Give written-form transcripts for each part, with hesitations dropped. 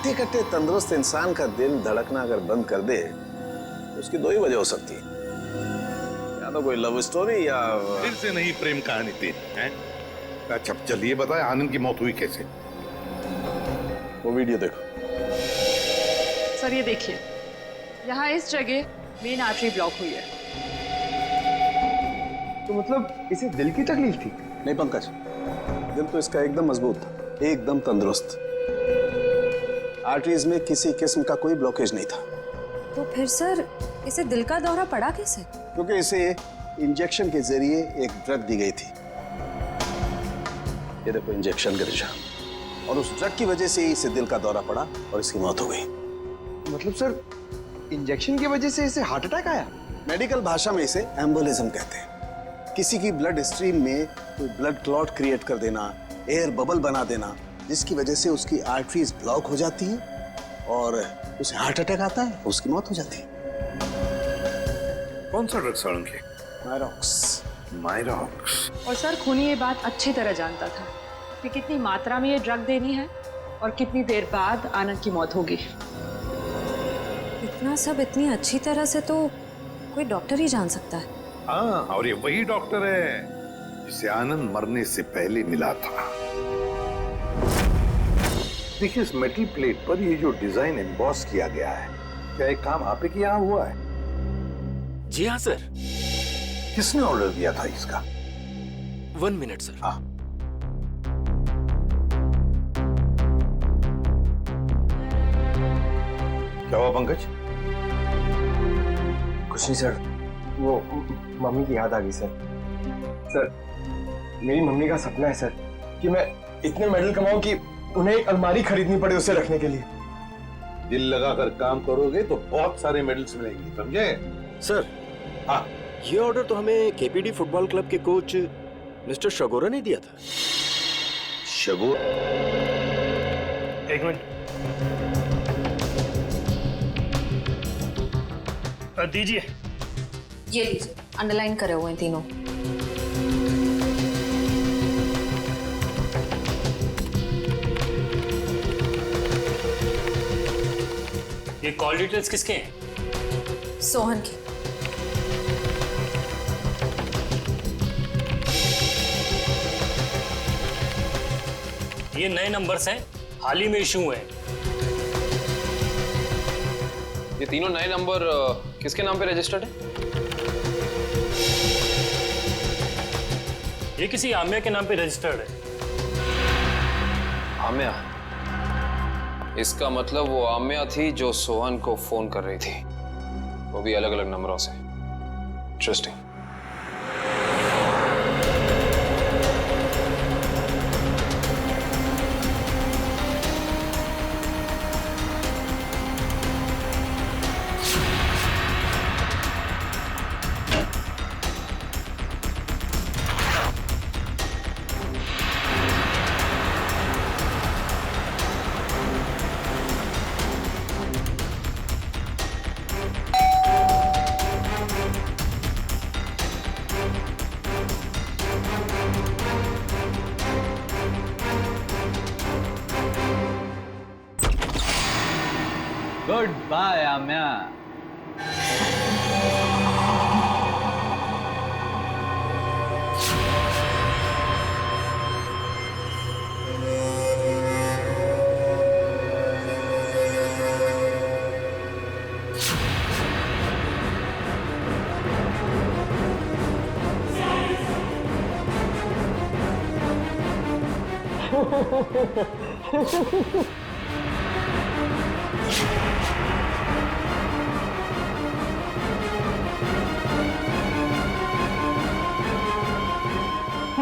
हट्टे कट्टे तंदुरुस्त इंसान का दिल धड़कना अगर बंद कर दे तो उसकी दो ही वजह हो सकती है, या तो कोई लव स्टोरी या फिर से नहीं प्रेम कहानी थी। अच्छा चलिए बताए आनंद की मौत हुई कैसे? वो वीडियो देखो। सर ये देखिए, यहाँ इस जगह मेन आर्टरी ब्लॉक हुई है। तो मतलब इसे दिल की तकलीफ थी? नहीं पंकज, दिल तो इसका एकदम मजबूत था, एकदम तंदुरुस्त। आर्टरीज में किसी किस्म का कोई ब्लॉकेज नहीं था। तो फिर सर इसे दिल का दौरा पड़ा कैसे? क्योंकि इसे इंजेक्शन के जरिए एक ड्रग दी गई थी। ये देखो इंजेक्शन का निशान, और उस ड्रग की वजह से ही इसे दिल का दौरा पड़ा और इसकी मौत हो गई। मतलब सर इंजेक्शन की वजह से इसे हार्ट अटैक आया? मेडिकल भाषा में इसे एम्बोलिज्म कहते हैं। किसी की ब्लड स्ट्रीम में कोई ब्लड क्लॉट क्रिएट कर देना, एयर बबल बना देना, जिसकी वजह से उसकी आर्टरीज ब्लॉक हो जाती हैं और उसे हार्ट अटैक आता है, उसकी मौत हो जाती है। कौन सा ड्रग साड़न के? मायरॉक्स। और सर खूनी ये बात अच्छी तरह जानता था कि कितनी मात्रा में ये ड्रग देनी है और कितनी देर बाद आनंद की मौत होगी। इतना सब इतनी अच्छी तरह से तो कोई डॉक्टर ही जान सकता है। हाँ, और ये वही डॉक्टर है जिसे आनंद मरने से पहले मिला था। देखिए इस मेटल प्लेट पर ये जो डिजाइन एम्बॉस किया गया है, क्या एक काम आप ही के यहाँ हुआ है? जी हाँ सर। किसने ऑर्डर दिया था इसका? 1 मिनट सर। हाँ। क्या हुआ पंकज? कुछ नहीं सर, वो मम्मी की याद आ गई सर। सर मेरी मम्मी का सपना है सर कि मैं इतने मेडल कमाऊं कि उन्हें एक अलमारी खरीदनी पड़े उसे रखने के लिए। दिल लगाकर काम करोगे तो बहुत सारे मेडल्स मिलेंगे, समझे? सर हाँ, ये ऑर्डर तो हमें केपीडी फुटबॉल क्लब के कोच मिस्टर शगोरा ने दिया था। शगोर? एक मिनट दीजिए। ये लीजिए, अंडरलाइन करे हुए हैं तीनों। ये कॉल डिटेल्स किसके हैं? सोहन की। ये नए नंबर्स हैं, हाल ही में इशू हुए हैं। ये तीनों नए नंबर किसके नाम पे रजिस्टर्ड है? ये किसी आमिया के नाम पे रजिस्टर्ड है। आमिया? इसका मतलब वो आमिया थी जो सोहन को फोन कर रही थी, वो भी अलग अलग नंबरों से। Interesting. Goodbye, Amya.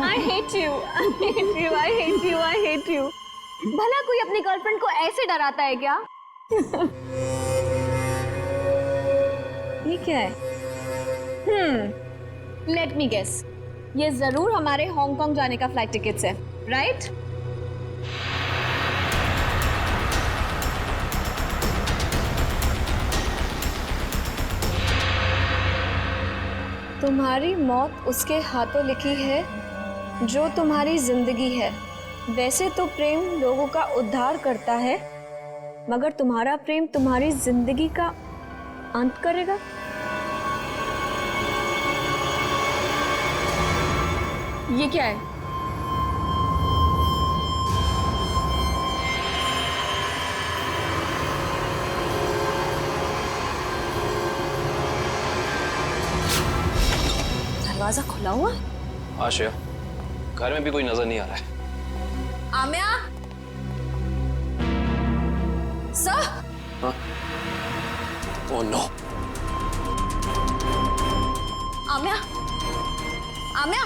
I hate you. I hate you. I hate you. I hate you. भला कोई अपनी गर्लफ्रेंड को ऐसे डराता है क्या? ये क्या है? Let me guess. ये जरूर हमारे हांगकांग जाने का फ्लाइट टिकट्स है, राइट? तुम्हारी मौत उसके हाथों लिखी है जो तुम्हारी जिंदगी है। वैसे तो प्रेम लोगों का उद्धार करता है, मगर तुम्हारा प्रेम तुम्हारी जिंदगी का अंत करेगा। ये क्या है? दरवाजा खुला हुआ? आशया, घर में भी कोई नजर नहीं आ रहा है। आम्या, सर। हाँ? Oh no. आम्या, आम्या।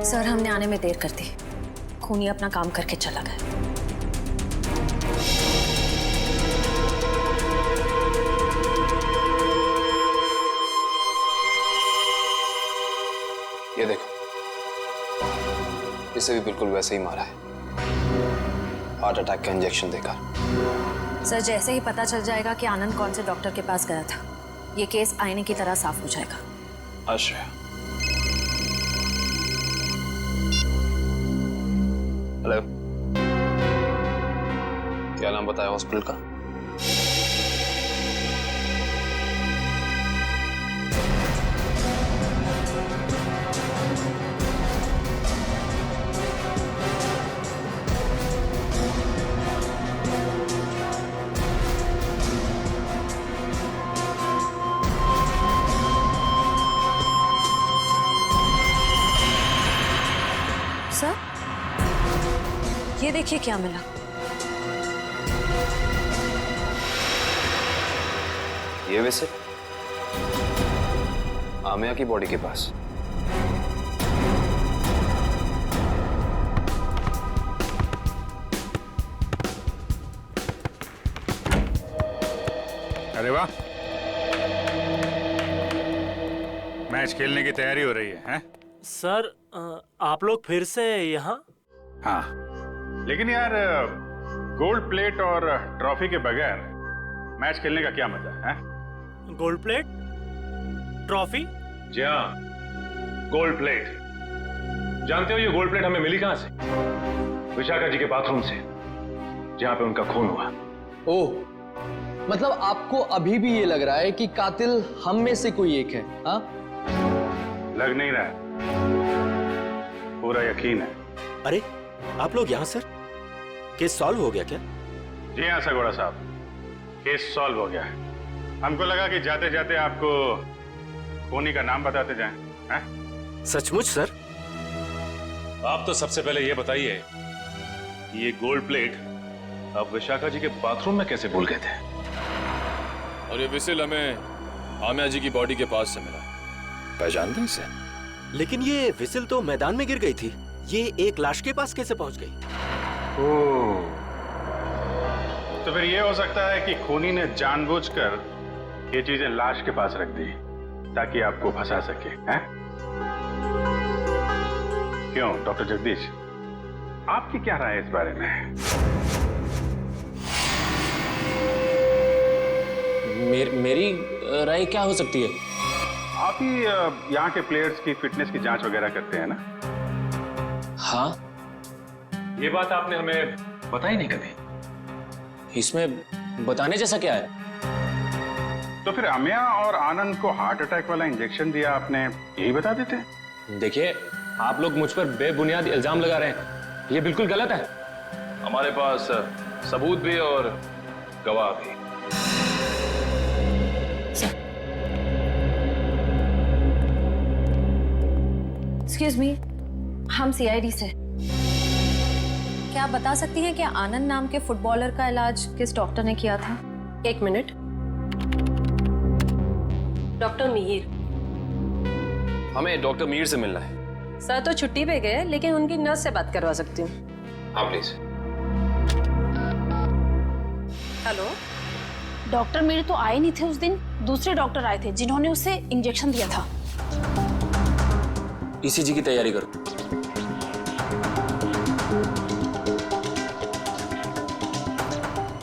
सर, हमने आने में देर कर दी। खूनी अपना काम करके चला गया। ये देखो, इसे भी बिल्कुल वैसे ही मारा है, हार्ट अटैक का इंजेक्शन देकर। सर, जैसे ही पता चल जाएगा कि आनंद कौन से डॉक्टर के पास गया था, ये केस आईने की तरह साफ हो जाएगा। आश्रय, हेलो, क्या नाम बताया हॉस्पिटल का? सर, ये देखिए क्या मिला। ये वैसे आमिया की बॉडी के पास। अरे वाह, मैच खेलने की तैयारी हो रही है? सर, आप लोग फिर से यहाँ? हाँ, लेकिन यार गोल्ड प्लेट और ट्रॉफी के बगैर मैच खेलने का क्या मजा है? Gold plate, trophy? जी हाँ, गोल्ड प्लेट। जानते हो ये गोल्ड प्लेट हमें मिली कहां से? विशाखा जी के बाथरूम से, जहां पे उनका खून हुआ। ओह, मतलब आपको अभी भी ये लग रहा है कि कातिल हम में से कोई एक है? हाँ, लग नहीं रहा है, पूरा यकीन है। अरे, आप लोग यहाँ सर? केस सॉल्व हो गया क्या? जी हाँ सगोड़ा साहब, केस सॉल्व हो गया है। हमको लगा कि जाते जाते आपको खूनी का नाम बताते जाएं। हैं? सचमुच सर? आप तो सबसे पहले ये बताइए कि ये गोल्ड प्लेट आप विशाखा जी के बाथरूम में कैसे भूल गए थे? और ये विसिल हमें आमिया जी की बॉडी के पास से मिला। पहचानते हैं इसे? लेकिन ये विसिल तो मैदान में गिर गई थी, ये एक लाश के पास कैसे पहुंच गई? ओह, तो फिर ये हो सकता है कि खूनी ने जानबूझकर ये चीजें लाश के पास रख दी ताकि आपको फंसा सके। हैं? क्यों डॉक्टर जगदीश, आपकी क्या राय है इस बारे में? मेरी राय क्या हो सकती है? आप ही यहाँ के प्लेयर्स की फिटनेस की जांच वगैरह करते हैं ना? हाँ। ये बात आपने हमें बताई नहीं कभी। इसमें बताने जैसा क्या है? तो फिर अमिया और आनंद को हार्ट अटैक वाला इंजेक्शन दिया आपने, यही बता देते? देखिए, आप लोग मुझ पर बेबुनियाद इल्जाम लगा रहे हैं, ये बिल्कुल गलत है। हमारे पास सबूत भी और गवाह भी। एक्सक्यूज मी, हम सीआईडी से। क्या आप बता सकती हैं कि आनंद नाम के फुटबॉलर का इलाज किस डॉक्टर ने किया था? एक मिनट। डॉक्टर मीर। हमें डॉक्टर मीर से मिलना है। सर तो छुट्टी पे गए, लेकिन उनकी नर्स से बात करवा सकती हूँ। हाँ प्लीज। हेलो, डॉक्टर मीर तो आए नहीं थे उस दिन, दूसरे डॉक्टर आए थे जिन्होंने उसे इंजेक्शन दिया था। ईसीजी की तैयारी करो।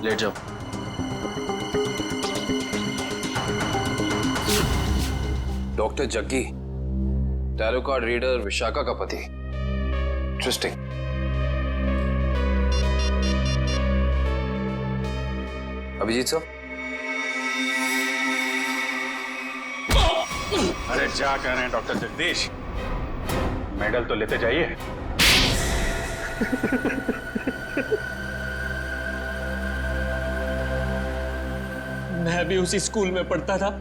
लेट जाओ। Doctor Jaggi, tarot card reader Vishakha का पति, इंटरेस्टिंग। अभिजीत साहब, अरे क्या कह रहे हैं डॉक्टर जगदीश, मेडल तो लेते जाइए। मैं भी उसी स्कूल में पढ़ता था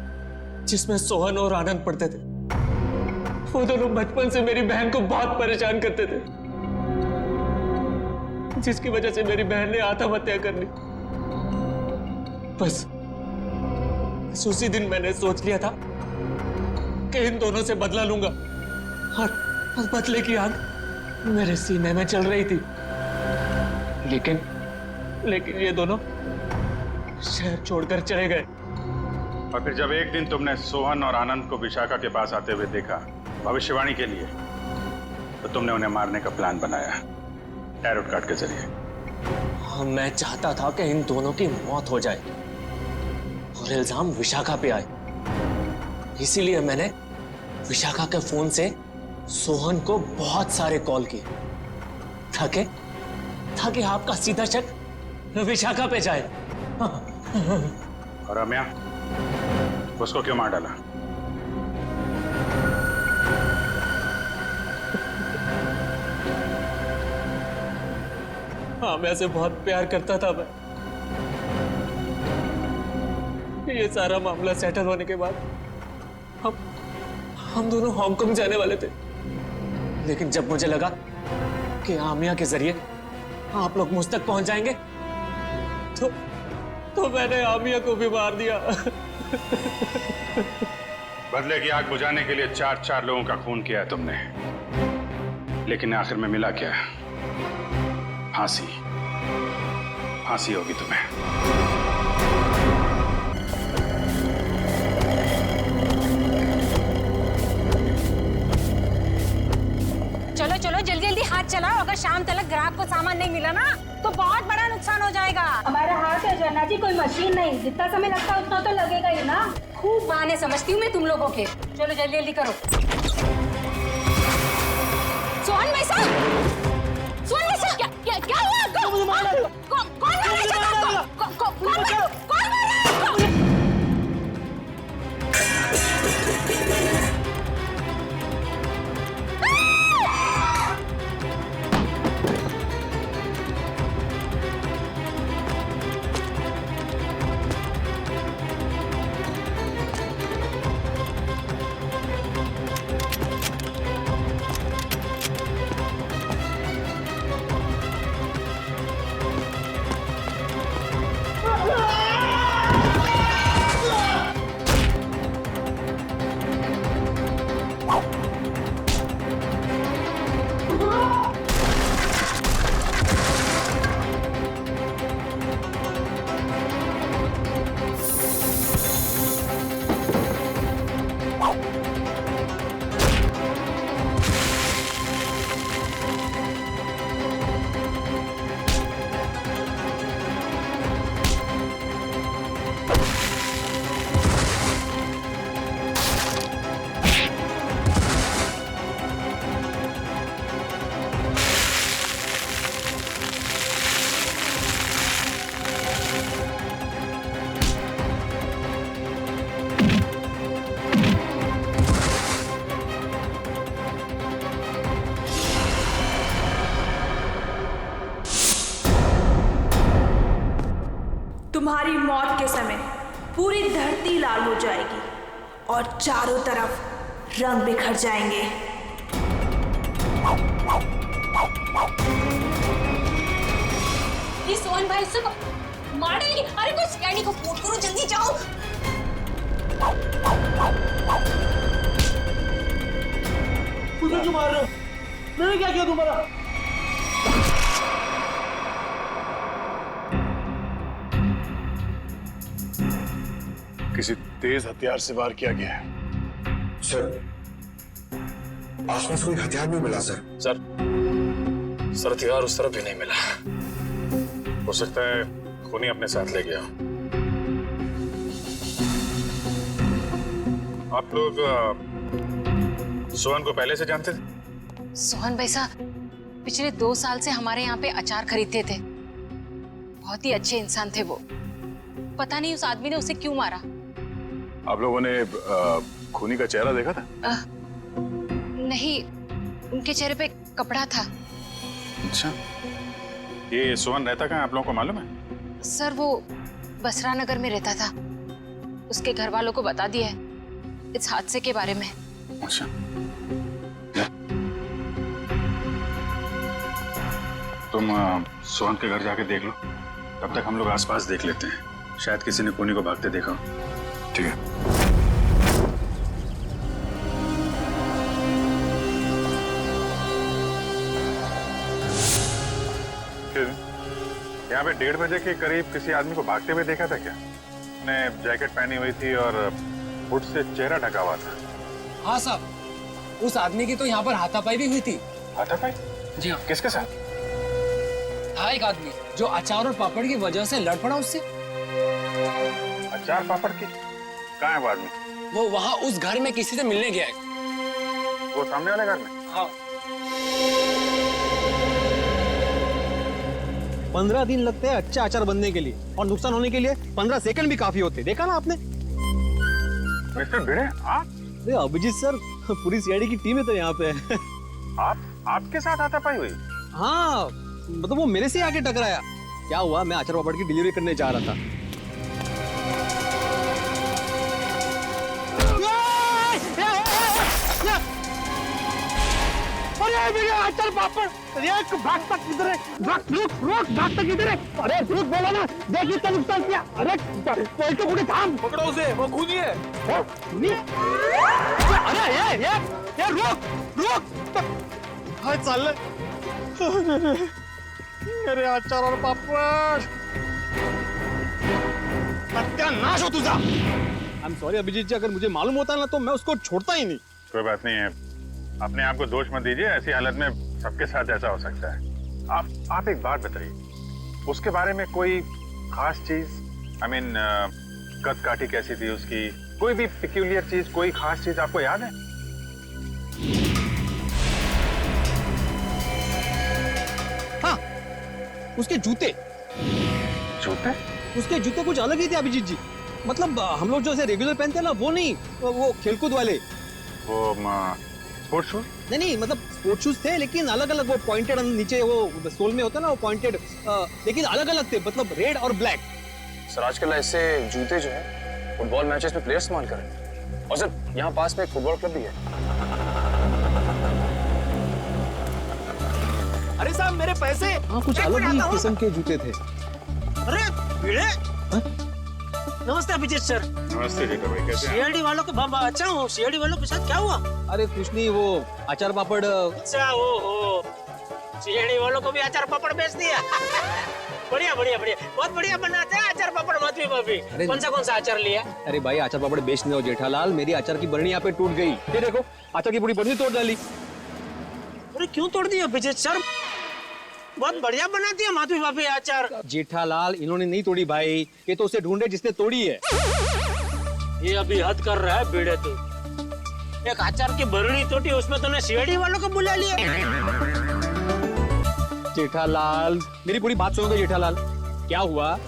जिसमें सोहन और आनंद पढ़ते थे। वो दोनों बचपन से मेरी बहन को बहुत परेशान करते थे, जिसकी वजह से मेरी बहन ने आत्महत्या कर ली। बस उसी दिन मैंने सोच लिया था कि इन दोनों से बदला लूंगा, और बदले की आग मेरे सीने में चल रही थी। लेकिन ये दोनों शहर छोड़कर चले गए। और फिर जब एक दिन तुमने सोहन और आनंद को विशाखा के पास आते हुए देखा भविष्यवाणी के लिए, तो तुमने उन्हें मारने का प्लान बनाया टैरोट कार्ड के जरिए। मैं चाहता था कि इन दोनों की मौत हो जाए और इल्जाम विशाखा पे आए। इसीलिए मैंने विशाखा के फोन से सोहन को बहुत सारे कॉल किए ताकि आपका सीधा शक विशाखा पे जाए। और रम्या, उसको क्यों मार डाला? हाँ, मैं से बहुत प्यार करता था मैं। ये सारा मामला सेटल होने के बाद हम दोनों हांगकांग जाने वाले थे, लेकिन जब मुझे लगा कि आमिया के जरिए आप लोग मुझ तक पहुंच जाएंगे, तो मैंने आमिया को भी मार दिया। बदले की आग बुझाने के लिए चार लोगों का खून किया है तुमने, लेकिन आखिर में मिला क्या? फांसी होगी तुम्हें। चलो चलो जल्दी जल्दी हाथ चलाओ, अगर शाम तक ग्राहक को सामान नहीं मिला ना तो बहुत बड़ा नुकसान हो जाएगा। हमारा हाथ है जन्ना जी, कोई मशीन नहीं, जितना समय लगता है उतना तो लगेगा ही ना। खूब बहाने समझती हूँ मैं तुम लोगों के। चलो जल्दी जल्दी करो। सोहन भाई साहब, सोहन भाई साहब, क्या हुआ आपको? कौन मारा है आपको? कौन मारा है? तुम्हारी मौत के समय पूरी धरती लाल हो जाएगी और चारों तरफ रंग बिखर जाएंगे। ये सोहन भाई उसको मार डालेंगे। अरे कोई सियानी को फोन करो, जल्दी जाओ। मुझे क्यों मार रहे हो? मैंने क्या किया तुम्हारा? किसी तेज हथियार से वार किया गया है। सर, आसपास कोई हथियार नहीं मिला सर। सर हथियार उस तरफ भी नहीं मिला। हो सकता है खूनी अपने साथ ले गया। आप लोग सोहन को पहले से जानते थे? सोहन भाई साहब, पिछले 2 साल से हमारे यहाँ पे अचार खरीदते थे। बहुत ही अच्छे इंसान थे वो। पता नहीं उस आदमी ने उसे क्यों मारा। आप लोगों ने खूनी का चेहरा देखा था? नहीं, उनके चेहरे पे कपड़ा था। अच्छा, ये सोहन रहता कहाँ आप लोगों को मालूम है? सर वो बसरा नगर में रहता था। उसके घर वालों को बता दिया है इस हादसे के बारे में। अच्छा, तुम सोहन के घर जाके देख लो, तब तक हम लोग आसपास देख लेते हैं, शायद किसी ने खूनी को भागते देखा हो। ठीक है। यहाँ पे 1:30 बजे के करीब किसी आदमी को भागते हुए देखा था क्या? ने जैकेट पहनी हुई थी और हुड से चेहरा ढका हुआ था। हाँ साहब, उस आदमी की तो यहाँ पर हाथापाई भी हुई थी। हाथापाई? जी हाँ। किसके साथ? था एक आदमी जो अचार और पापड़ की वजह से लड़ पड़ा उससे। अचार पापड़ की? कहाँ है वो आदमी? वो वहाँ उस घर में किसी से मिलने गया है। वो सामने वाले घर में? हाँ। 15 दिन लगते हैं अच्छा अचार बनने के लिए, और नुकसान होने के लिए 15 सेकंड भी काफी होते। देखा ना आपने? मिस्टर भिड़े, आप? अभिजीत सर, पूरी सीआईडी की टीम है तो यहाँ पे। आपके साथ हाथापाई हुई? हाँ, मतलब वो मेरे से आके टकराया। क्या हुआ, मैं अचार पापड़ की डिलीवरी करने जा रहा था। अचार पापड़ भागता किधर है? रुक भागता किधर है? अरे रुक, बोला ना, देखिए तो नुकसान किया। अरे पलटो पूरे थाम, पकड़ो उसे, वो खूनी है। खूनी? अरे ये रुक हाय चाल। अरे अचार और पापड़, सत्यानाश हो तुझा। आई एम सॉरी अभिजीत जी, अगर मुझे मालूम होता ना तो मैं उसको छोड़ता ही नहीं। कोई बात नहीं है, अपने आप को दोष मत दीजिए। ऐसी हालत में सबके साथ ऐसा हो सकता है। आप एक बात बताइए, उसके बारे में कोई खास चीज, आई मीन कद काठी कैसी थी उसकी, कोई भी पिक्यूलियर चीज, कोई खास चीज आपको याद है? हाँ, उसके जूते उसके जूते कुछ अलग ही थे अभिजीत जी। मतलब हम लोग जो ऐसे रेगुलर पहनते हैं ना, वो नहीं, वो खेलकूद वाले। वो स्पोर्ट्स शूज? नहीं, मतलब स्पोर्ट्स शूज थे लेकिन अलग अलग, वो पॉइंटेड नीचे वो सोल में होता है ना, वो पॉइंटेड, लेकिन अलग अलग थे, मतलब रेड और ब्लैक। सर आजकल ऐसे जूते जो है फुटबॉल मैचेस में प्लेयर्स इस्तेमाल कर रहे हैं। और सर यहाँ पास में एक फुटबॉल क्लब भी है। अरे साहब मेरे पैसे। हाँ, कुछ अलग ही किस्म के जूते थे। अरे भिड़े, नमस्ते अभिजीत सर। नमस्ते बेटा भाई, कैसे हैं? सीआईडी वालों के अच्छा हूँ। सीआईडी वालों के साथ क्या हुआ? अरे कुछ नहीं, वो अचार पापड़। अच्छा, ओ सीआईडी वालों को भी अचार पापड़ बेच दिया। बढ़िया, बहुत बढ़िया बनाते हैं अचार पापड़ माधवी भाभी। कौन सा अचार लिया? अरे भाई, अचार पापड़ बेचने हो जेठालाल, मेरी अचार की बरनी यहाँ पे टूट गई। ये देखो, अचार की पूरी बरनी तोड़ डाली। अरे क्यों तोड़ दिया अभिजीत सर? बहुत बढ़िया बनाती है माधवी भाभी अचार। जेठालाल, इन्होंने नहीं तोड़ी भाई, ये तो उसे ढूंढे जिसने तोड़ी है। ये अभी हद कर रहा है भिड़े तू। एक अचार की बरनी टूटी, उसमें तूने सीआईडी वालों को बुला लिया। जेठालाल, मेरी पूरी बात सुनोगे जेठालाल? क्या हुआ?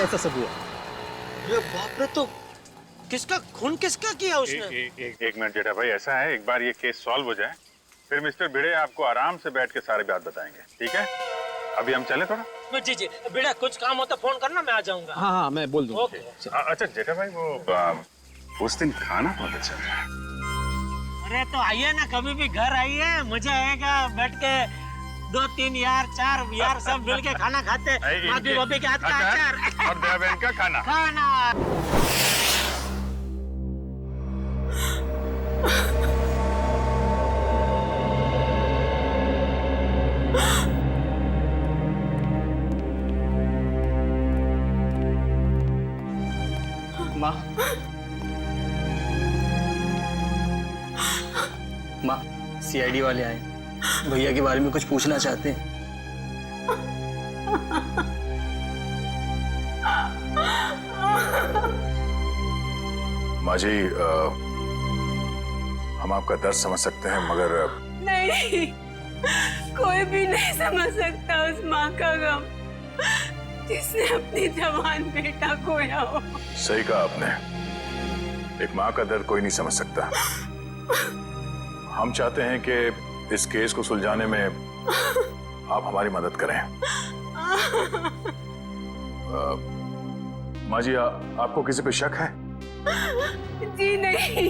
ऐसा सब हुआ। ये बाप रे, तो किसका खून किसका किया उसने? एक मिनट जेठा भाई, ऐसा है, एक बार ये केस सॉल्व हो जाए, फिर मिस्टर भिड़े आपको आराम से बैठ के सारी बात बताएंगे, ठीक है? अभी हम चले थोड़ा। जी, भिड़ा कुछ काम हो तो फोन करना, मैं आ जाऊंगा। हाँ, मैं बोल दूंगा। अच्छा जेठा भाई, वो उस दिन खाना बहुत अच्छा था। अरे तो आइए ना, कभी भी घर आइए, मजा आएगा। बैठ के 2, 3 यार, 4 यार सब मिल के खाना खाते। माधवी भाभी के हाथ का अचार और दया बहन का खाना। माँ, सीआईडी वाले आए, भैया के बारे में कुछ पूछना चाहते हैं। माँ जी, हम आपका दर्द समझ सकते हैं, मगर नहीं, कोई भी नहीं समझ सकता उस माँ का गम जिसने अपनी जवान बेटा खोया हो। सही कहा आपने, एक माँ का दर्द कोई नहीं समझ सकता। हम चाहते हैं कि इस केस को सुलझाने में आप हमारी मदद करें। माँ जी, आपको किसी पे शक है? जी नहीं,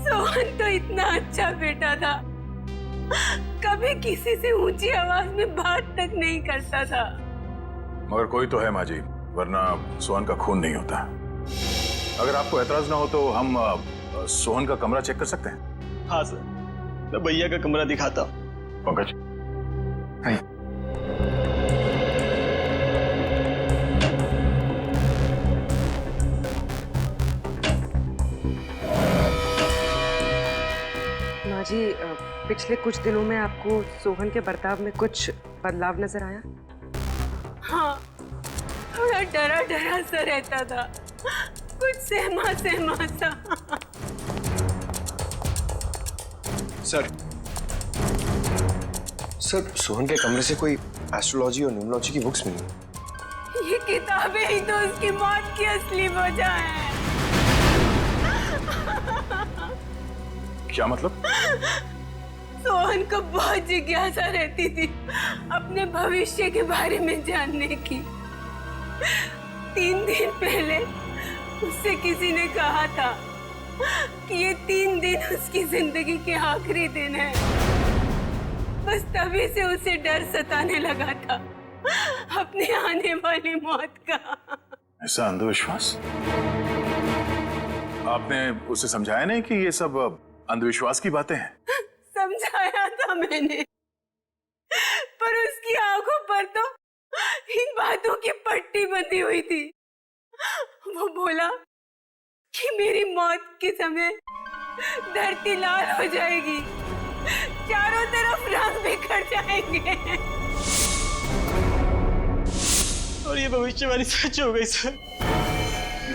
सोहन तो इतना अच्छा बेटा था, कभी किसी से ऊंची आवाज में बात तक नहीं करता था। मगर कोई तो है माँ जी, वरना सोहन का खून नहीं होता। अगर आपको एतराज ना हो तो हम सोहन का कमरा चेक कर सकते हैं? हाँ सर, मैं भैया का कमरा दिखाता हूँ। पंकज, माँ जी, पिछले कुछ दिनों में आपको सोहन के बर्ताव में कुछ बदलाव नजर आया? हाँ, थोड़ा डरा डरा सा रहता था, कुछ सहमा सहमा सा। सर, सोहन के कमरे से कोई एस्ट्रोलॉजी और न्यूमरोलॉजी की बुक्स मिली। ये किताबें ही तो उसकी मौत की असली वजह है। क्या मतलब? सोहन को बहुत जिज्ञासा रहती थी अपने भविष्य के बारे में जानने की। 3 दिन पहले उससे किसी ने कहा था कि ये 3 दिन उसकी जिंदगी के आखिरी दिन है। बस तभी से उसे डर सताने लगा था अपने आने वाली मौत का। ऐसा अंधविश्वास? आपने उसे समझाया नहीं कि ये सब अंधविश्वास की बातें हैं? समझाया था मैंने, पर उसकी आंखों पर तो इन बातों की पट्टी बंधी हुई थी। वो बोला कि मेरी मौत के समय धरती लाल हो जाएगी, चारों तरफ रंग बिखर जाएंगे। और ये भविष्यवाणी सच हो गई सर।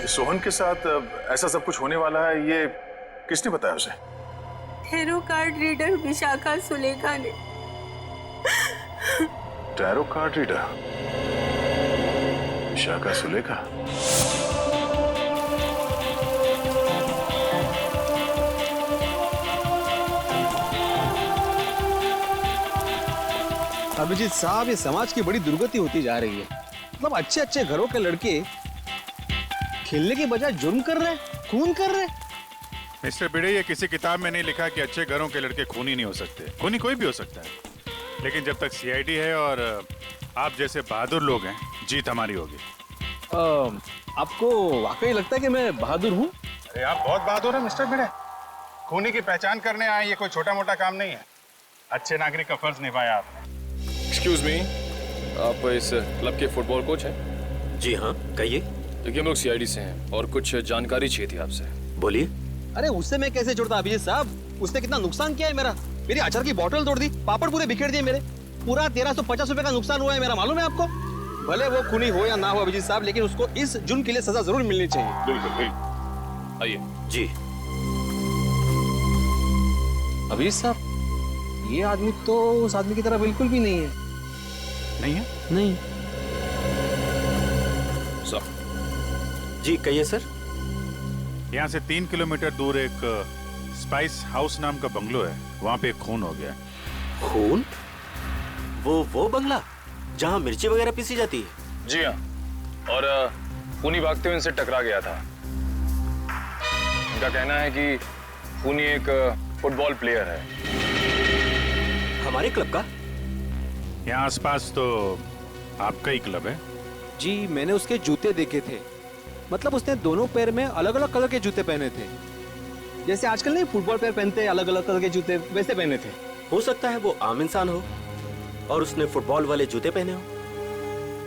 सोहन के साथ ऐसा सब कुछ होने वाला है, ये किसने बताया उसे? Tarot card reader Vishakha Sulekha ने। Tarot card reader Vishakha Sulekha? Abhijeet साहब, ये समाज की बड़ी दुर्गति होती जा रही है। मतलब अच्छे अच्छे घरों के लड़के खेलने की बजाय जुर्म कर रहे हैं, खून कर रहे हैं। मिस्टर भिड़े, ये किसी किताब में नहीं लिखा कि अच्छे घरों के लड़के खूनी नहीं हो सकते। खूनी कोई भी हो सकता है, लेकिन जब तक सीआईडी है और आप जैसे बहादुर लोग हैं, जीत हमारी होगी। आपको वाकई लगता है कि मैं बहादुर हूँ? अरे आप बहुत बहादुर हैं मिस्टर भिड़े। खूनी की पहचान करने आए, ये कोई छोटा मोटा काम नहीं है। अच्छे नागरिक का फर्ज निभाया आपने। एक्सक्यूज मी, आप इस क्लब के फुटबॉल कोच हैं? जी हाँ, कहिए। देखिए, हम लोग सीआईडी से हैं और कुछ जानकारी चाहिए थी आपसे। बोलिए। अरे उससे मैं कैसे जुड़ता अभिजीत साहब? उसने कितना नुकसान किया है मेरा। मेरी अचार की बोतल तोड़ दी, पापड़ पूरे बिखेर दिए मेरे। पूरा 1350 रुपए का नुकसान हुआ है मेरा, मालूम है आपको? भले वो खूनी हो या ना हो अभिजीत साहब, लेकिन उसको इस जुर्म के लिए सजा जरूर मिलनी चाहिए। बिल्कुल बिल्कुल, आइए। जी। अभिजीत साहब, ये आदमी तो उस आदमी की तरह बिल्कुल भी नहीं है। नहीं है? नहीं। सर। जी कहिए सर। यहाँ से 3 किलोमीटर दूर एक स्पाइस हाउस नाम का बंगलो है, वहाँ पे एक खून हो गया। खून? वो बंगला जहाँ मिर्ची वगैरह पीसी जाती है? जी हाँ, और खूनी भागते हुए इनसे टकरा गया था। इनका कहना है कि खूनी एक फुटबॉल प्लेयर है। हमारे क्लब का? यहाँ आसपास तो आपका ही क्लब है। जी, मैंने उसके जूते देखे थे। मतलब उसने दोनों पैर में अलग अलग कलर के जूते पहने थे, जैसे आजकल नहीं फुटबॉल प्लेयर पहनते हैं अलग अलग कलर के जूते, वैसे पहने थे। हो सकता है वो आम इंसान हो और उसने फुटबॉल वाले जूते पहने हो।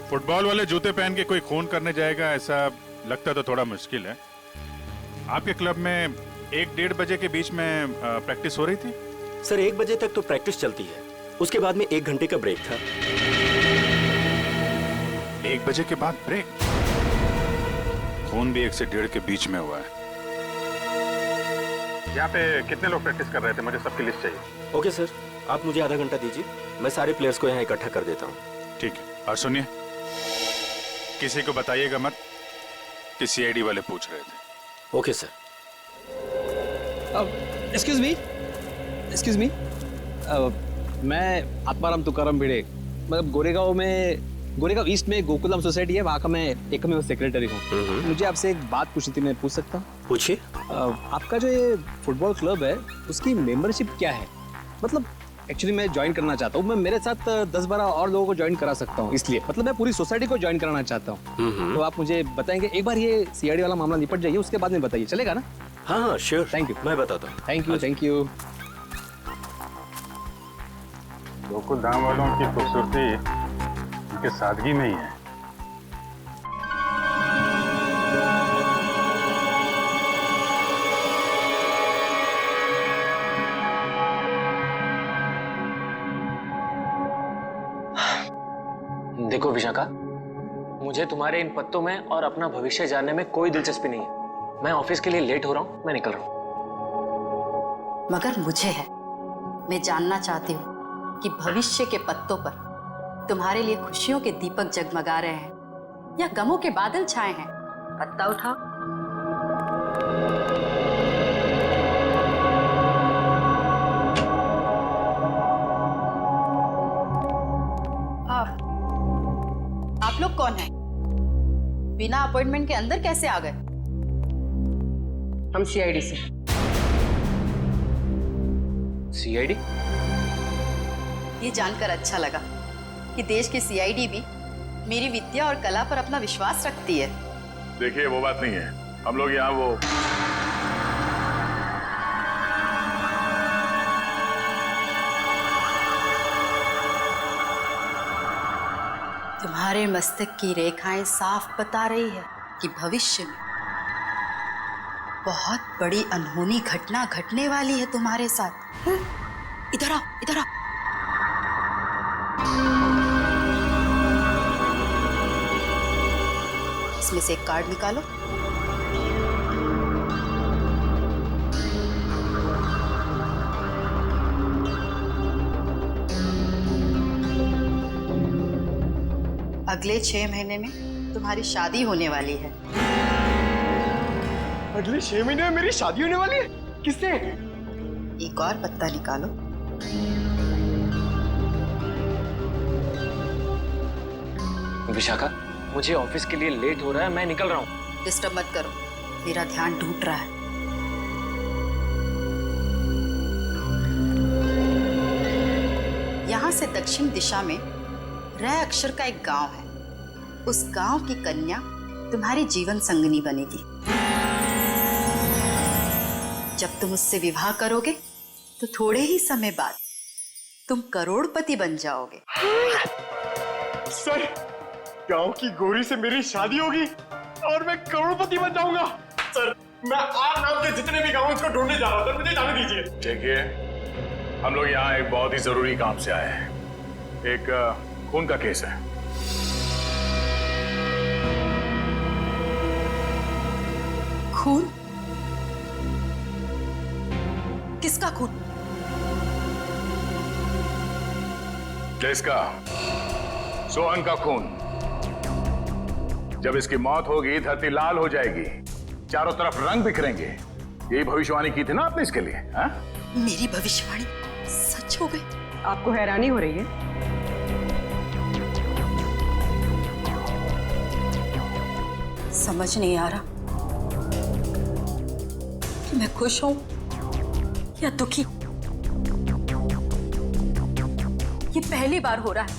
फुटबॉल वाले जूते पहन के कोई खून करने जाएगा, ऐसा लगता तो थोड़ा मुश्किल है। आपके क्लब में 1-1:30 बजे के बीच में प्रैक्टिस हो रही थी? सर 1 बजे तक तो प्रैक्टिस चलती है, उसके बाद में 1 घंटे का ब्रेक था। 1 बजे के बाद ब्रेक? खून भी 1 से 1:30 के बीच में हुआ है। यहाँ पे कितने लोग प्रैक्टिस कर रहे थे? मुझे सबकी लिस्ट चाहिए। ओके सर, आप मुझे आधा घंटा दीजिए, मैं सारे प्लेयर्स को यहाँ इकट्ठा कर देता हूँ। ठीक है। और सुनिए, किसी को बताइएगा मत कि सीआईडी वाले पूछ रहे थे। Okay sir. एक्सक्यूज मी, मैं आत्माराम तुकाराम भिड़े, मतलब गोरेगांव ईस्ट में गोकुलम सोसाइटी है, वहाँ का मैं एकमेव सेक्रेटरी हूँ। मुझे आपसे एक बात पूछनी थी, मैं पूछ सकता हूँ? पूछिए। आपका जो ये फुटबॉल क्लब है उसकी मेंबरशिप क्या है? मतलब एक्चुअली मैं ज्वाइन करना चाहता हूँ, मैं मेरे साथ 10-12 और लोगों को ज्वाइन करा सकता हूँ, इसलिए मतलब मैं पूरी सोसाइटी को ज्वाइन कराना चाहता हूँ। तो आप मुझे बताएंगे, एक बार ये सीआईडी वाला मामला निपट जाइए, उसके बाद में बताइए, चलेगा ना? हाँ श्योर। Thank you. मैं बताता हूँ। Thank you. गोकुल धाम वालों की खूबसूरती उनके सादगी में ही है। देखो विशाखा, मुझे तुम्हारे इन पत्तों में और अपना भविष्य जानने में कोई दिलचस्पी नहीं है। मैं ऑफिस के लिए लेट हो रहा हूँ, मैं निकल रहा हूँ। मगर मुझे है। मैं जानना चाहती हूँ कि भविष्य के पत्तों पर तुम्हारे लिए खुशियों के दीपक जगमगा रहे हैं या गमों के बादल छाए हैं। पत्ता उठाओ। आप लोग कौन हैं? बिना अपॉइंटमेंट के अंदर कैसे आ गए? हम सीआईडी से। सीआईडी? ये जानकर अच्छा लगा कि देश की सीआईडी भी मेरी विद्या और कला पर अपना विश्वास रखती है। देखिए वो बात नहीं है, हम लोग यहाँ वो तुम्हारे मस्तक की रेखाएं साफ बता रही है कि भविष्य में बहुत बड़ी अनहोनी घटना घटने वाली है तुम्हारे साथ। इधर आओ, इधर आओ। इसमें से एक कार्ड निकालो। अगले 6 महीने में तुम्हारी शादी होने वाली है। अगले 6 महीने में मेरी शादी होने वाली है? किससे? एक और पत्ता निकालो। विशाखा, मुझे ऑफिस के लिए लेट हो रहा है, मैं निकल रहा हूँ। डिस्टर्ब मत करो, मेरा ध्यान टूट रहा है। यहाँ से दक्षिण दिशा में र अक्षर का एक गांव है। उस गांव की कन्या तुम्हारी जीवन संगनी बनेगी। जब तुम उससे विवाह करोगे तो थोड़े ही समय बाद तुम करोड़पति बन जाओगे। सर, गांव की गोरी से मेरी शादी होगी और मैं करोड़पति बन जाऊंगा। सर, मैं आज नाम के जितने भी गांव उसको ढूंढने जा रहा था, मुझे जाने दीजिए। देखिए, हम लोग यहाँ एक बहुत ही जरूरी काम से आए हैं। एक खून का केस है। खून? किसका खून? किसका? सोहन का खून। जब इसकी मौत होगी, धरती लाल हो जाएगी, चारों तरफ रंग बिखरेंगे। यही भविष्यवाणी की थी ना आपने इसके लिए? हा? मेरी भविष्यवाणी सच हो गई? आपको हैरानी हो रही है? समझ नहीं आ रहा कि मैं खुश हूं या दुखी। ये पहली बार हो रहा है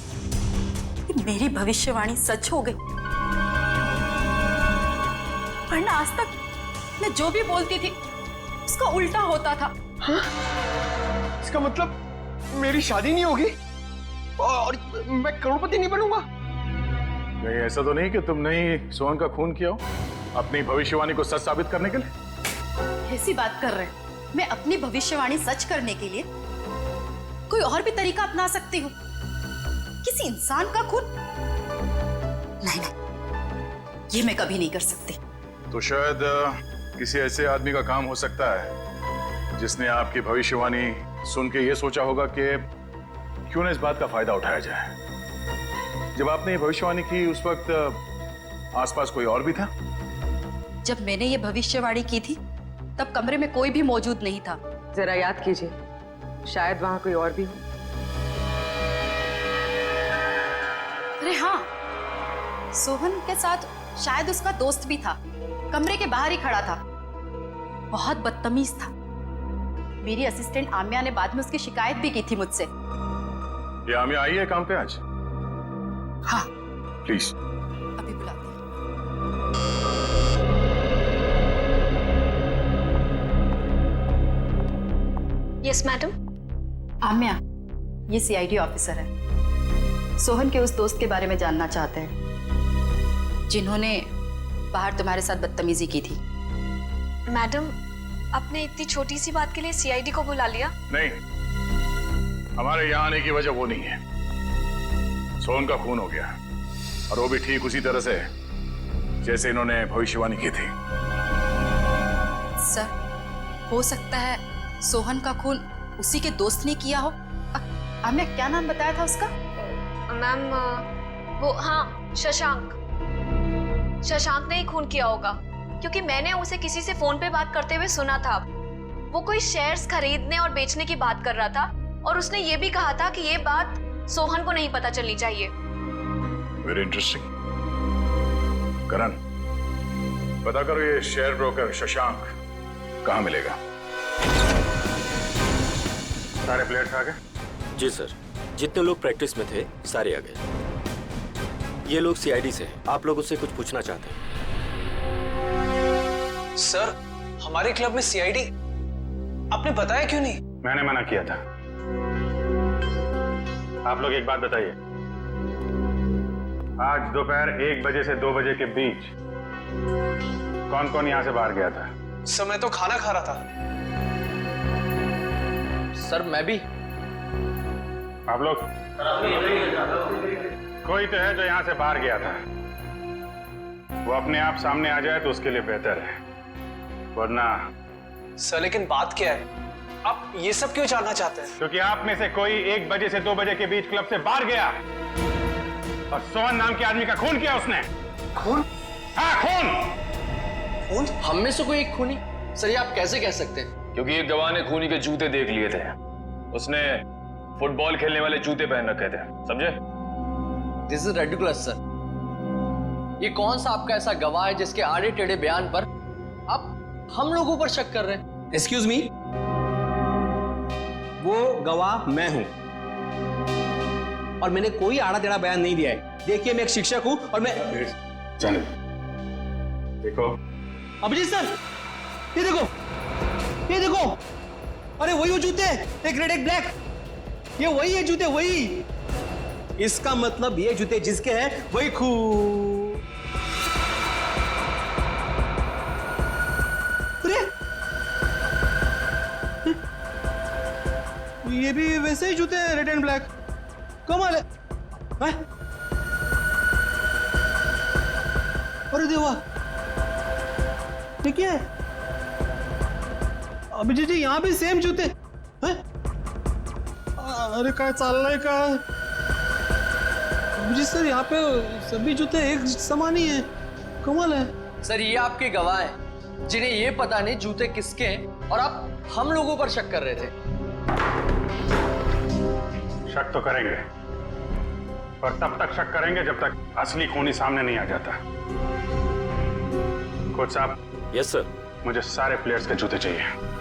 कि मेरी भविष्यवाणी सच हो गई, वरना आज तक मैं जो भी बोलती थी उसका उल्टा होता था। हाँ? इसका मतलब मेरी शादी नहीं होगी और मैं करोड़पति नहीं बनूंगा? नहीं, ऐसा तो नहीं कि तुमने ही सोहन का खून किया हो अपनी भविष्यवाणी को सच साबित करने के लिए? ऐसी बात कर रहे हैं? मैं अपनी भविष्यवाणी सच करने के लिए कोई और भी तरीका अपना सकती हूँ। किसी इंसान का खून? नहीं नहीं, ये मैं कभी नहीं कर सकती। तो शायद किसी ऐसे आदमी का काम हो सकता है जिसने आपकी भविष्यवाणी सुन के ये सोचा होगा कि क्यों ना इस बात का फायदा उठाया जाए। जब आपने ये भविष्यवाणी की उस वक्त आसपास कोई और भी था? जब मैंने ये भविष्यवाणी की थी तब कमरे में कोई भी मौजूद नहीं था। जरा याद कीजिए, शायद वहां कोई और भी हो। अरे हाँ, सोहन के साथ शायद उसका दोस्त भी था, कमरे के बाहर ही खड़ा था। बहुत बदतमीज था। मेरी असिस्टेंट आम्या ने बाद में उसकी शिकायत भी की थी मुझसे। ये आम्या आई है काम पे आज? हाँ। प्लीज। अभी बुलाती हूँ। Yes madam. आम्या, ये सीआईडी ऑफिसर है। सोहन के उस दोस्त के बारे में जानना चाहते हैं जिन्होंने बाहर तुम्हारे साथ बदतमीजी की थी। मैडम, आपने इतनी छोटी सी बात के लिए सीआईडी को बुला लिया? नहीं, हमारे यहाँ आने की वजह वो नहीं है। सोहन का खून हो गया, और वो भी ठीक उसी तरह से जैसे इन्होंने भविष्यवाणी की थी। सर, हो सकता है सोहन का खून उसी के दोस्त ने किया हो। आम्या, क्या नाम बताया था उसका? मैम, वो हाँ, शशांक। शशांक ने ही खून किया होगा, क्योंकि मैंने उसे किसी से फोन पे बात करते हुए सुना था। वो कोई शेयर्स खरीदने और बेचने की बात कर रहा था, और उसने ये भी कहा था कि ये बात सोहन को नहीं पता चलनी चाहिए। Very interesting. करण, पता करो ये शेयर ब्रोकर शशांक कहाँ मिलेगा। सारे प्लेयर्स आ गए? जी सर, जितने लोग प्रैक्टिस में थे सारे आ गए। ये लोग सीआईडी से हैं। आप लोग उससे कुछ पूछना चाहते हैं? सर, हमारे क्लब में सीआईडी? आपने बताया क्यों नहीं? मैंने मना किया था। आप लोग एक बात बताइए, आज दोपहर 1 बजे से 2 बजे के बीच कौन कौन यहां से बाहर गया था? सर, मैं तो खाना खा रहा था। सर, मैं भी। आप लोग? कोई तो है जो यहां से बाहर गया था। वो अपने आप सामने आ जाए तो उसके लिए बेहतर है, वरना। सर, लेकिन बात क्या है? आप ये सब क्यों जानना चाहते हैं? क्योंकि आप में से कोई 1 बजे से 2 बजे के बीच क्लब से बाहर गया और सोहन नाम के आदमी का खून किया उसने। खून? हाँ, खून। खून? हम में से कोई एक खूनी? सर, ये आप कैसे कह सकते हैं? क्योंकि एक गवाह ने खूनी के जूते देख लिए थे। उसने फुटबॉल खेलने वाले जूते पहन रखे थे, समझे? This is ridiculous sir. ये कौन सा आपका ऐसा गवाह है जिसके आड़े टेढ़े बयान पर आप हम लोगों पर शक कर रहे हैं? एक्सक्यूज मी, वो गवाह मैं हूं, और मैंने कोई आड़ा टेढ़ा बयान नहीं दिया है। देखिए, मैं एक शिक्षक हूं और मैं। चलो देखो अभिजीत सर, ये देखो, ये देखो। अरे वही वो जूते, एक रेड एक ब्लैक। ये वही है जूते, वही। इसका मतलब ये जूते जिसके हैं वही खून। अरे ये भी वैसे ही जूते हैं, रेड एंड ब्लैक। कमाल है। अरे देवा, ये क्या है? अभिजीत जी, यहाँ भी सेम जूते हैं? अरे काय चाललंय काय? अभिजीत सर, यहाँ पे सभी जूते एक समान ही हैं। कमाल है। सर, ये आपके गवाह हैं जिन्हें ये पता नहीं जूते किसके हैं, और आप हम लोगों पर शक कर रहे थे। शक तो करेंगे, पर तब तक शक करेंगे जब तक असली खूनी सामने नहीं आ जाता। कोच साहब। Yes sir. मुझे सारे प्लेयर्स के जूते चाहिए।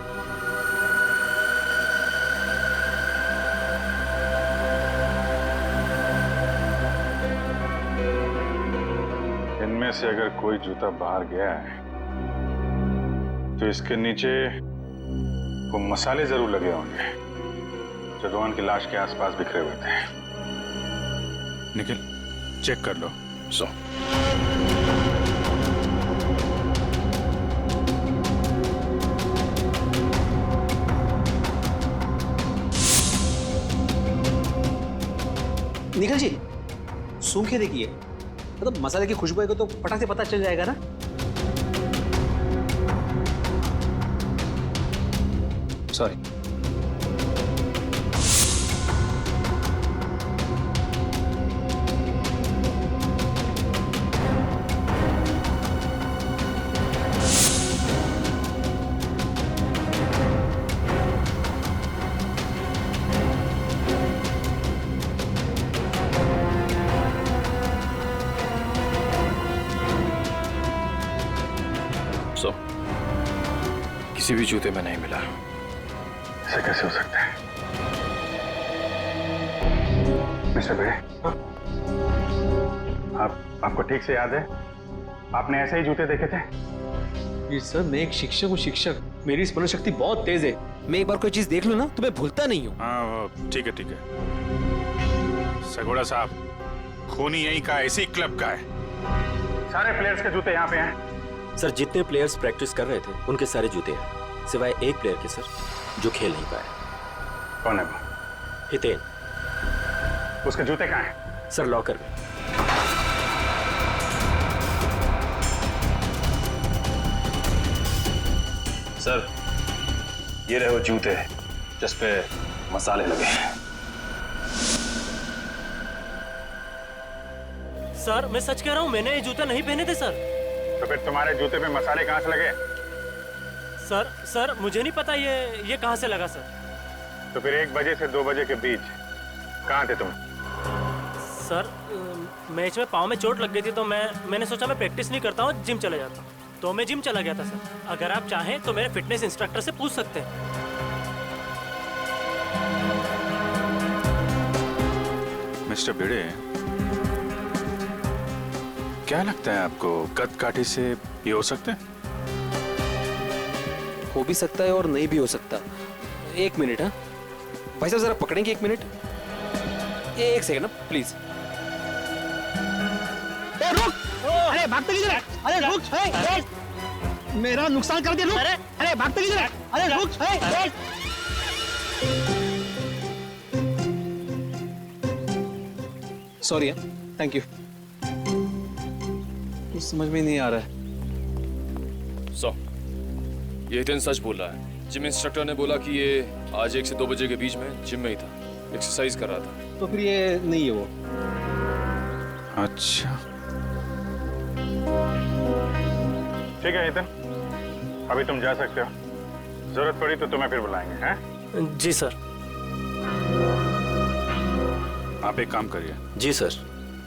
इनमें से अगर कोई जूता बाहर गया है तो इसके नीचे वो मसाले जरूर लगे होंगे जो रोहन की लाश के आसपास बिखरे हुए थे। निखिल, चेक कर लो। सो निखिल जी सूंघ के देखिए, मतलब मसाले की खुशबू को तो फटाक से पता चल जाएगा ना। सॉरी। किसी भी जूते में नहीं मिला। ऐसे कैसे हो सकता है? मिस्टर भिड़े, आपको ठीक से याद है आपने ऐसे ही जूते देखे थे? ये सर मैं एक शिक्षक हूँ, शिक्षक। मेरी स्मरण शक्ति बहुत तेज है। मैं एक बार कोई चीज देख लूँ ना तो मैं भूलता नहीं हूँ। हाँ ठीक है ठीक है। सगोड़ा साहब, खूनी यहीं का, इसी क्लब का है। सारे प्लेयर्स के जूते यहाँ पे हैं। सर जितने प्लेयर्स प्रैक्टिस कर रहे थे उनके सारे जूते हैं, सिवाय एक प्लेयर के सर जो खेल नहीं पाए। कौन है वो? हितेन। उसके जूते कहाँ हैं? सर लॉकर में। सर ये रहे वो जूते जिस पे मसाले लगे हैं। सर मैं सच कह रहा हूँ, मैंने ये जूते नहीं पहने थे सर। तो फिर तुम्हारे जूते पे मसाले कहाँ से लगे? सर मुझे नहीं पता ये कहाँ से लगा सर। तो फिर 1 बजे से 2 बजे के बीच कहाँ थे तुम? सर मैच में पाँव में चोट लग गई थी तो मैंने सोचा मैं प्रैक्टिस नहीं करता हूँ, जिम चला जाता हूँ, तो मैं जिम चला गया था सर। अगर आप चाहें तो मेरे फिटनेस इंस्ट्रक्टर से पूछ सकते हैं। मिस्टर भिड़े, क्या लगता है आपको कदकाठी से ये हो सकता है? हो भी सकता है और नहीं भी हो सकता। 1 मिनट। हाँ भाई साहब जरा पकड़ेंगे 1 मिनट। 1 सेकंड ना प्लीज। रुक! अरे भागते किधर है? अरे रुक! मेरा नुकसान कर दिया, रुक! अरे भागते किधर है? अरे रुक! सॉरी। Thank you. कुछ समझ में नहीं आ रहा है। ये हितेन सच बोल रहा है। जिम इंस्ट्रक्टर ने बोला कि ये आज 1 से 2 बजे के बीच में जिम में ही था, एक्सरसाइज कर रहा था। तो फिर ये नहीं है वो। अच्छा ठीक है हितेन, अभी तुम जा सकते हो। जरूरत पड़ी तो तुम्हें फिर बुलाएंगे। हैं? जी सर। आप एक काम करिए। जी सर।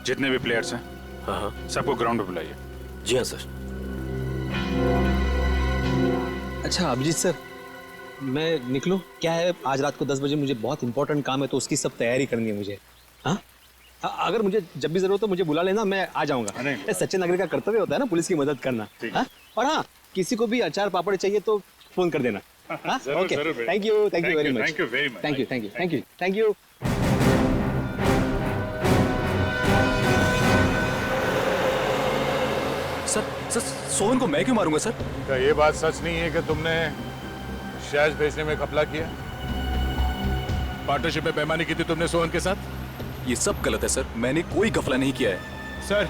जितने भी प्लेयर्स हैं हाँ सबको ग्राउंड पे बुलाइए। जी हाँ सर। अच्छा अभिजीत सर, मैं निकलूं? क्या है आज रात को 10 बजे मुझे बहुत इंपॉर्टेंट काम है तो उसकी सब तैयारी करनी है मुझे। हाँ अगर मुझे जब भी जरूरत हो मुझे बुला लेना, मैं आ जाऊंगा। सच्चे नागरिक का कर्तव्य होता है ना पुलिस की मदद करना। हाँ? और हाँ किसी को भी अचार पापड़ चाहिए तो फोन कर देना। Okay thank you very much. Thank you. Sir Sohan को मैं क्यों मारूंगा सर? क्या ये बात सच नहीं है कि तुमने शैज भेजने में घपला किया? पार्टनरशिप में बेईमानी की थी तुमने सोहन के साथ? ये सब गलत है सर, मैंने कोई घपला नहीं किया है। सर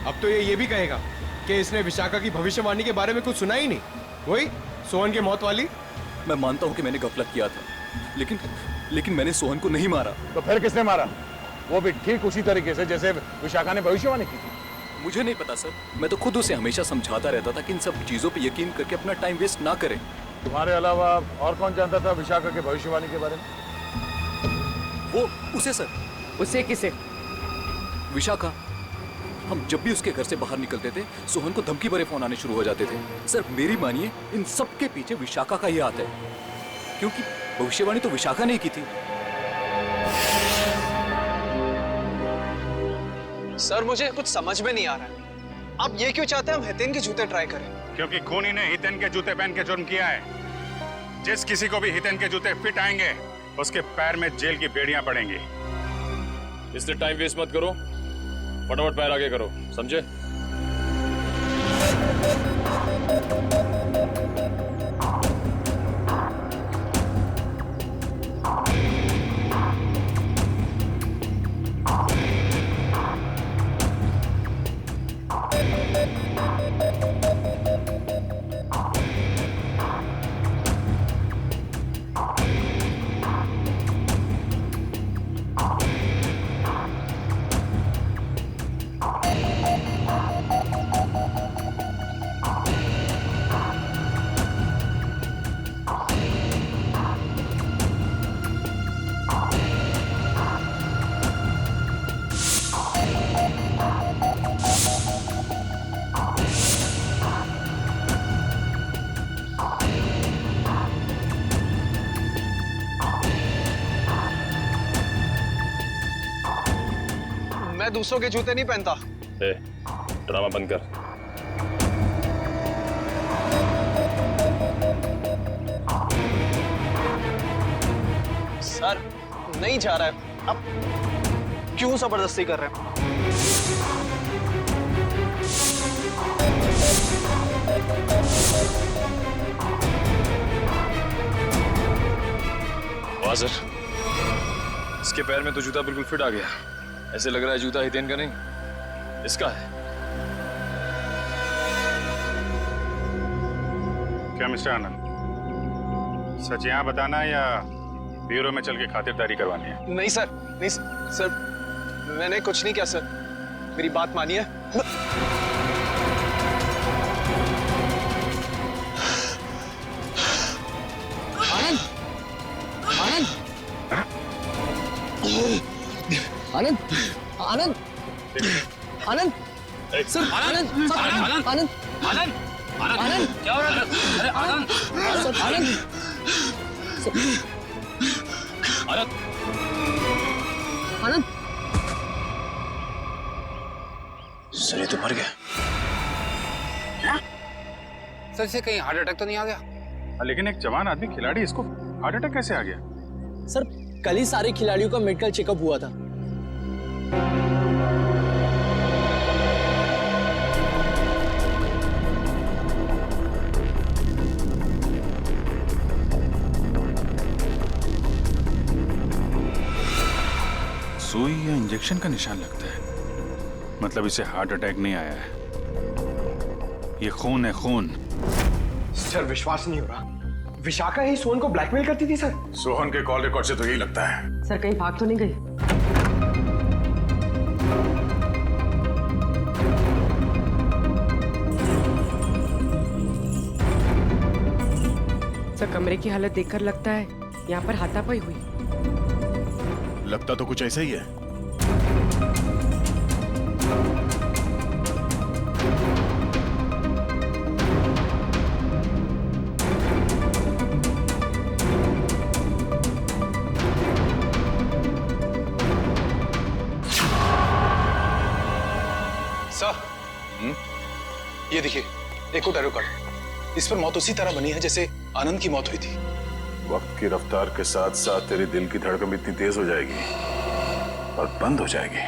अब तो ये भी कहेगा कि इसने विशाखा की भविष्यवाणी के बारे में कुछ सुना ही नहीं, वही सोहन की मौत वाली। मैं मानता हूँ कि मैंने गफलत किया था, लेकिन मैंने सोहन को नहीं मारा। तो फिर किसने मारा? वो भी ठीक उसी तरीके से जैसे विशाखा ने भविष्यवाणी की थी। मुझे नहीं पता सर, मैं तो खुद उसे हमेशा समझाता रहता था कि इन सब चीजों पे यकीन करके अपना टाइम वेस्ट ना करें। तुम्हारे अलावा और कौन जानता था विशाखा के भविष्यवाणी के बारे में? वो उसे सर। उसे किसे? विशाखा। हम जब भी उसके घर से बाहर निकलते थे सोहन को धमकी भरे फोन आने शुरू हो जाते थे। सर मेरी मानिए इन सब के पीछे विशाखा का ही हाथ है, क्योंकि भविष्यवाणी तो विशाखा ने की थी। सर मुझे कुछ समझ में नहीं आ रहा है, आप ये क्यों चाहते हैं हम हितेन के जूते ट्राई करें? क्योंकि खूनी ने हितेन के जूते पहन के जुर्म किया है। जिस किसी को भी हितेन के जूते फिट आएंगे उसके पैर में जेल की बेड़ियां पड़ेंगी। इसलिए टाइम वेस्ट मत करो, फटाफट पैर आगे करो, समझे? दूसरों के जूते नहीं पहनता। ड्रामा बंद कर। सर नहीं जा रहा है, अब क्यों जबरदस्ती कर रहे हैं? वाह सर, इसके पैर में तो जूता बिल्कुल फिट आ गया। ऐसे लग रहा है जूता हितेन का नहीं, इसका है। क्या मिस्टर आनंद, सच यहाँ बताना है या ब्यूरो में चल के खातिरदारी करवानी है? नहीं सर, नहीं सर, मैंने कुछ नहीं किया सर, मेरी बात मानिए। आनंद, आनंद, आनंद, आनंद, आनंद, सर, आनंद, आनंद, आनंद, आनंद, आनंद, क्या हो रहा है? अरे आनंद, सर, आनंद, आनंद, आनंद, सर ये तो मर गया। क्या? सर से कहीं हार्ट अटैक तो नहीं आ गया? लेकिन एक जवान आदमी खिलाड़ी, इसको हार्ट अटैक कैसे आ गया? सर कल ही सारे खिलाड़ियों का मेडिकल चेकअप हुआ था। सुई या इंजेक्शन का निशान लगता है, मतलब इसे हार्ट अटैक नहीं आया है, ये खून है, खून। सर विश्वास नहीं हो रहा, विशाखा ही सोहन को ब्लैकमेल करती थी सर। सोहन के कॉल रिकॉर्ड से तो यही लगता है। सर कहीं भाग तो नहीं गई? सर कमरे की हालत देखकर लगता है यहाँ पर हाथापाई हुई। लगता तो कुछ ऐसा ही है। सर, ये देखिए, एक और टैरो कार्ड। इस पर मौत उसी तरह बनी है जैसे आनंद की मौत हुई थी। वक्त की रफ्तार के साथ साथ तेरी दिल की धड़कन भी इतनी तेज हो जाएगी और बंद हो जाएगी।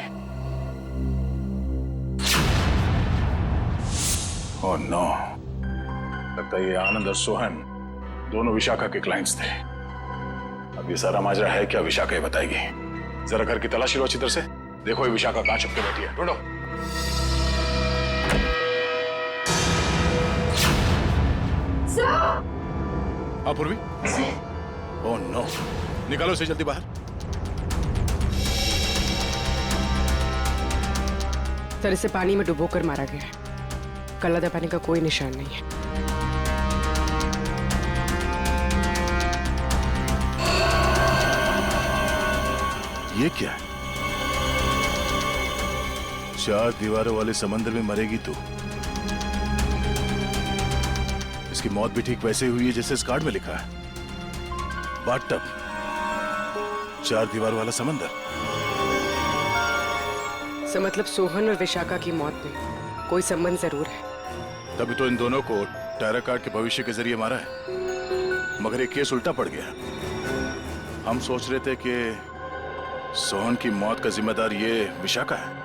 ओह नो, लगता है ये आनंद और सोहन दोनों विशाखा के क्लाइंट्स थे। अब ये सारा माजरा है क्या, विशाखा ही बताएगी। जरा घर की तलाशी लो अच्छी तरह से, देखो ये विशाखा कहां छुप के बैठी है, ढूंढो। पूर्वी, ओह नो, निकालो इसे जल्दी बाहर। सर इसे पानी में डुबोकर मारा गया है, गला दबाने का कोई निशान नहीं है। ये क्या है? 4 दीवारों वाले समंदर में मरेगी तू। इसकी मौत भी ठीक वैसे हुई है जैसे इस कार्ड में लिखा है, बाथटब, 4 दीवार वाला समंदर। सर मतलब सोहन और विशाखा की मौत में कोई संबंध जरूर है। तभी तो इन दोनों को टैरो कार्ड के भविष्य के जरिए मारा है, मगर ये केस उल्टा पड़ गया। हम सोच रहे थे कि सोहन की मौत का जिम्मेदार ये विशाखा है।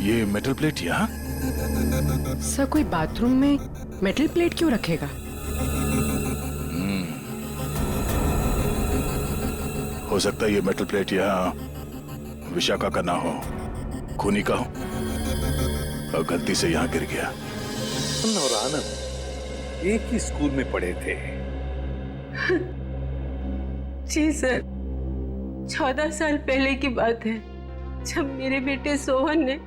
ये मेटल प्लेट यहाँ? सर कोई बाथरूम में मेटल प्लेट क्यों रखेगा? हो सकता है ये मेटल प्लेट यहाँ विशाखा का ना हो, खूनी का हो और गलती से यहाँ गिर गया। और आनंद एक ही स्कूल में पढ़े थे। जी सर, 14 साल पहले की बात है, जब मेरे बेटे सोहन ने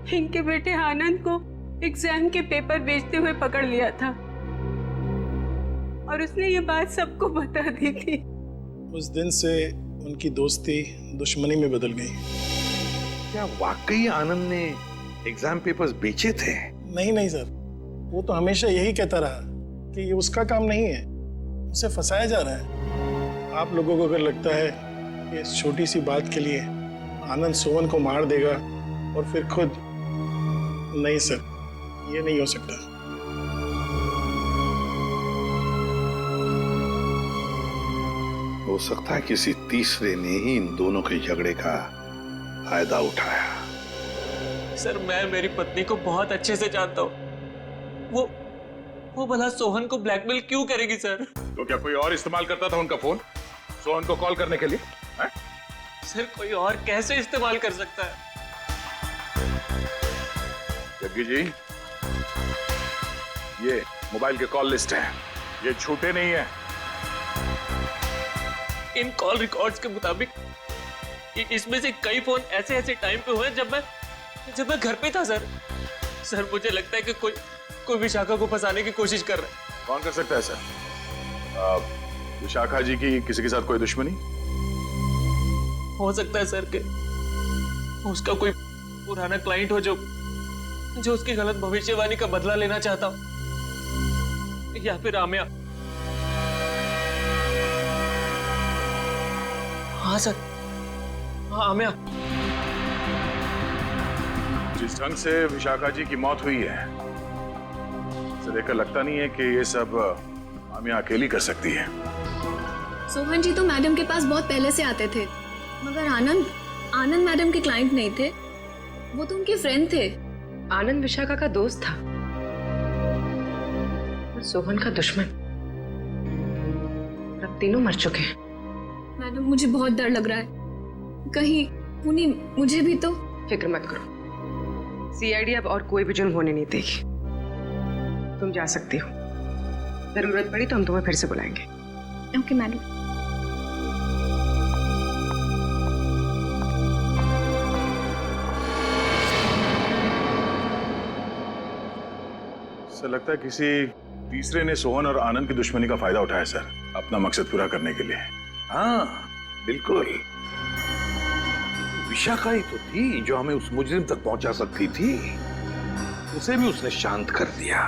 इनके बेटे आनंद को एग्जाम के पेपर बेचते हुए पकड़ लिया था और उसने ये बात सबको बता दी थी। उस दिन से उनकी दोस्ती दुश्मनी में बदल गई। क्या वाकई आनंद ने एग्जाम पेपर्स बेचे थे? नहीं नहीं सर, वो तो हमेशा यही कहता रहा कि ये उसका काम नहीं है, उसे फंसाया जा रहा है। आप लोगों को अगर लगता है कि इस छोटी सी बात के लिए आनंद सोहन को मार देगा और फिर खुद, नहीं सर, ये नहीं हो सकता। हो सकता है किसी तीसरे ने ही इन दोनों के झगड़े का फायदा उठाया। सर मैं मेरी पत्नी को बहुत अच्छे से जानता हूँ। वो भला सोहन को ब्लैकमेल क्यों करेगी सर? तो क्या कोई और इस्तेमाल करता था उनका फोन सोहन को कॉल करने के लिए? है? सर कोई और कैसे इस्तेमाल कर सकता है? जग्गी जी, ये मोबाइल के कॉल लिस्ट है, ये झूठे नहीं है। इन कॉल रिकॉर्ड्स के मुताबिक इसमें से कई फोन ऐसे टाइम पे हुए जब मैं घर पे था सर। सर मुझे लगता है कि कोई विशाखा को फंसाने की कोशिश कर रहा है। कौन कर सकता है सर? विशाखा जी की किसी के साथ कोई दुश्मनी हो सकता है सर कि उसका कोई पुराना क्लाइंट हो जो उसकी गलत भविष्यवाणी का बदला लेना चाहता हो, या फिर आमिया। हाँ सर, हाँ आमिया। जिस ढंग से विशाखा जी की मौत हुई है, इसे देखकर लगता नहीं है कि ये सब आमिया अकेली कर सकती है। सोहन जी तो मैडम के पास बहुत पहले से आते थे, मगर आनंद मैडम के क्लाइंट नहीं थे, वो तो उनके फ्रेंड थे। आनंद विशाखा का दोस्त था और सोहन का दुश्मन। अब तीनों मर चुके हैं। मैडम मुझे बहुत डर लग रहा है, कहीं पुनी मुझे भी तो। फिक्र मत करो, सीआईडी अब और कोई भी जुर्म होने नहीं देगी। तुम जा सकती हो, जरूरत पड़ी तो हम तुम्हें फिर से बुलाएंगे। Okay madam. सर लगता है किसी तीसरे ने सोहन और आनंद की दुश्मनी का फायदा उठाया सर, अपना मकसद पूरा करने के लिए। हाँ बिल्कुल, विशाखा ही तो थी जो हमें उस मुजरिम तक पहुंचा सकती थी। उसे भी उसने शांत कर दिया।